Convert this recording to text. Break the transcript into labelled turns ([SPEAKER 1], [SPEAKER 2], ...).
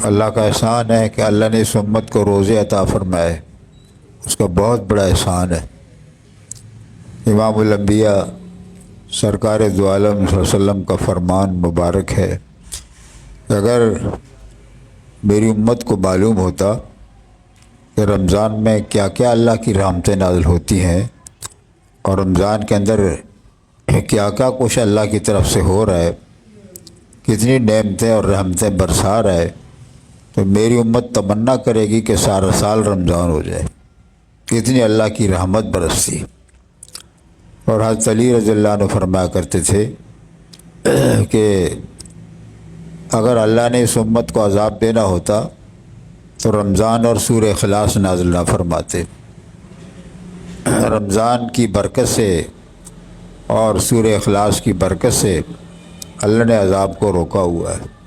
[SPEAKER 1] اللہ کا احسان ہے کہ اللہ نے اس امت کو روزے عطا فرمائے، اس کا بہت بڑا احسان ہے۔ امام الانبیاء سرکار دو عالم صلی اللہ علیہ وسلم کا فرمان مبارک ہے کہ اگر میری امت کو معلوم ہوتا کہ رمضان میں کیا کیا اللہ کی رحمتیں نازل ہوتی ہیں اور رمضان کے اندر کیا کیا کچھ اللہ کی طرف سے ہو رہا ہے، کتنی نعمتیں اور رحمتیں برسا رہا ہے، تو میری امت تمنا کرے گی کہ سارا سال رمضان ہو جائے، کتنی اللہ کی رحمت برستی۔ اور حضرت علی رضی اللہ عنہ فرمایا کرتے تھے کہ اگر اللہ نے اس امت کو عذاب دینا ہوتا تو رمضان اور سورہ اخلاص نازل نہ فرماتے۔ رمضان کی برکت سے اور سورہ اخلاص کی برکت سے اللہ نے عذاب کو روکا ہوا ہے۔